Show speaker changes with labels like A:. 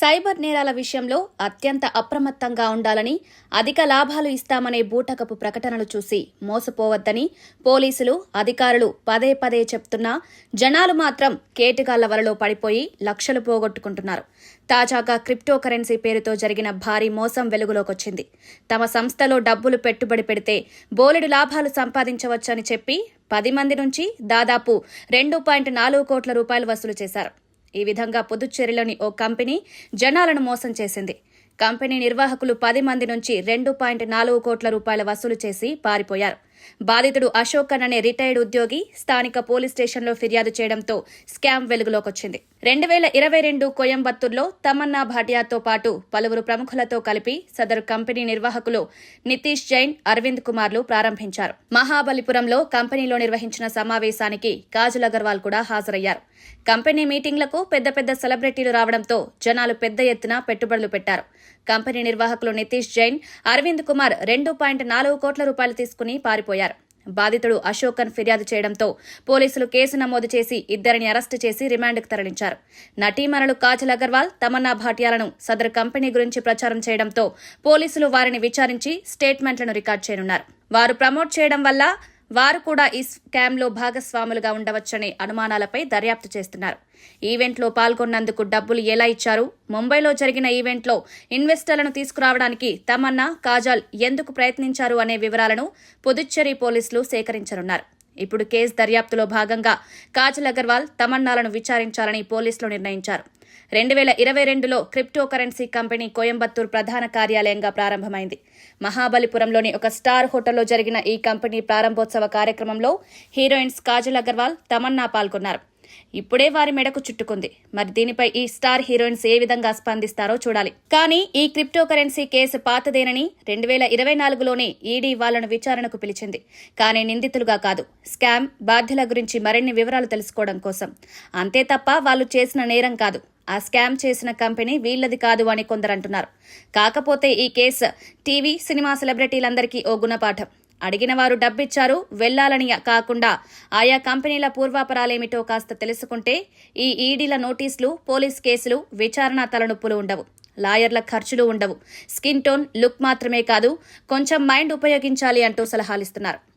A: Cyber నేరాల విషయంలో అత్యంత అప్రమత్తంగా ఉండాలని, అధిక లాభాలు ఇస్తామనే బూటకపు ప్రకటనలు చూసి మోసపోవద్దని పోలీసులు, అధికారులు పదే పదే చెప్తున్నా జనాలు మాత్రం కేటుగాళ్ల వలలో పడిపోయి లక్షలు పోగొట్టుకుంటున్నారు. తాజాగా క్రిప్టో కరెన్సీ పేరుతో జరిగిన భారీ మోసం వెలుగులోకొచ్చింది. తమ సంస్థలో డబ్బులు పెట్టుబడి పెడితే బోలెడు లాభాలు సంపాదించవచ్చని చెప్పి 10 మంది నుంచి దాదాపు 2.4 కోట్ల రూపాయలు వసూలు చేశారు. ఈ విధంగా పుదుచ్చేరిలోని ఓ కంపెనీ జనాలను మోసం చేసింది. కంపెనీ నిర్వాహకులు 10 మంది నుంచి 2.4 కోట్ల రూపాయల వసూలు చేసి పారిపోయారు. బాధితుడు అశోక్ అనే రిటైర్డ్ ఉద్యోగి స్థానిక పోలీస్ స్టేషన్లో ఫిర్యాదు చేయడంతో స్కామ్ వెలుగులోకొచ్చింది. 2022 కోయంబత్తూర్లో తమన్నా భాటియాతో పాటు పలువురు ప్రముఖులతో కలిపి సదరు కంపెనీ నిర్వాహకులు నితీష్ జైన్, అరవింద్ కుమార్లు ప్రారంభించారు. మహాబలిపురంలో కంపెనీలో నిర్వహించిన సమావేశానికి కాజల్ అగర్వాల్ కూడా హాజరయ్యారు. కంపెనీ మీటింగ్లకు పెద్ద పెద్ద సెలబ్రిటీలు రావడంతో జనాలు పెద్ద ఎత్తున పెట్టుబడులు పెట్టారు. కంపెనీ నిర్వాహకులు నితీష్ జైన్, అరవింద్ కుమార్ 2.4 కోట్ల రూపాయలు తీసుకుని పారిపోయారు. బాధితుడు అశోకన్ ఫిర్యాదు చేయడంతో పోలీసులు కేసు నమోదు చేసి ఇద్దరిని అరెస్టు చేసి రిమాండ్కు తరలించారు. నటీమణులు కాజల్ అగర్వాల్, తమన్నా భాటియాలను సదరు కంపెనీ గురించి ప్రచారం చేయడంతో పోలీసులు వారిని విచారించి స్టేట్మెంట్లను రికార్డు చేయనున్నారు. వారు ప్రమోట్ చేయడం వల్ల వారు కూడా ఈ స్కామ్లో భాగస్వాములుగా ఉండవచ్చనే అనుమానాలపై దర్యాప్తు చేస్తున్నారు. ఈవెంట్లో పాల్గొన్నందుకు డబ్బులు ఎలా ఇచ్చారు, ముంబైలో జరిగిన ఈవెంట్లో ఇన్వెస్టర్లను తీసుకురావడానికి తమన్నా, కాజల్ ఎందుకు ప్రయత్నించారు అనే వివరాలను పుదుచ్చేరి పోలీసులు సేకరించనున్నారు. ఇప్పుడు కేసు దర్యాప్తులో భాగంగా కాజల్ అగర్వాల్, తమన్నాలను విచారించాలని పోలీసులు నిర్ణయించారు. 2022లో క్రిప్టో కరెన్సీ కంపెనీ కోయంబత్తూర్ ప్రధాన కార్యాలయంగా ప్రారంభమైంది. మహాబలిపురంలోని ఒక స్టార్ హోటల్లో జరిగిన ఈ కంపెనీ ప్రారంభోత్సవ కార్యక్రమంలో హీరోయిన్స్ కాజల్ అగర్వాల్, తమన్నా పాల్గొన్నారు. ఇప్పుడే వారి మెడకు చుట్టుకుంది. మరి దీనిపై ఈ స్టార్ హీరోయిన్స్ ఏ విధంగా స్పందిస్తారో చూడాలి. కానీ ఈ క్రిప్టో కరెన్సీ కేసు పాతదేనని 2024లోనే ఈడీ వాళ్లను విచారణకు పిలిచింది. కానీ నిందితులుగా కాదు, స్కామ్ బాధ్యుల గురించి మరిన్ని వివరాలు తెలుసుకోవడం కోసం. అంతే తప్ప వాళ్ళు చేసిన నేరం కాదు. ఆ స్కామ్ చేసిన కంపెనీ వీళ్లది కాదు అని కొందరంటున్నారు. కాకపోతే ఈ కేసు టీవీ, సినిమా సెలబ్రిటీలందరికీ ఓ గుణపాఠం. అడిగిన వారు డబ్బిచ్చారు, వెళ్లాలని కాకుండా ఆయా కంపెనీల పూర్వాపరాలేమిటో కాస్త తెలుసుకుంటే ఈ ఈడీల నోటీసులు, పోలీస్ కేసులు, విచారణ తలనొప్పులు ఉండవు. లాయర్ల ఖర్చులు ఉండవు. స్కిన్ టోన్, లుక్ మాత్రమే కాదు, కొంచెం మైండ్ ఉపయోగించాలి అంటూ సలహాలిస్తున్నారు.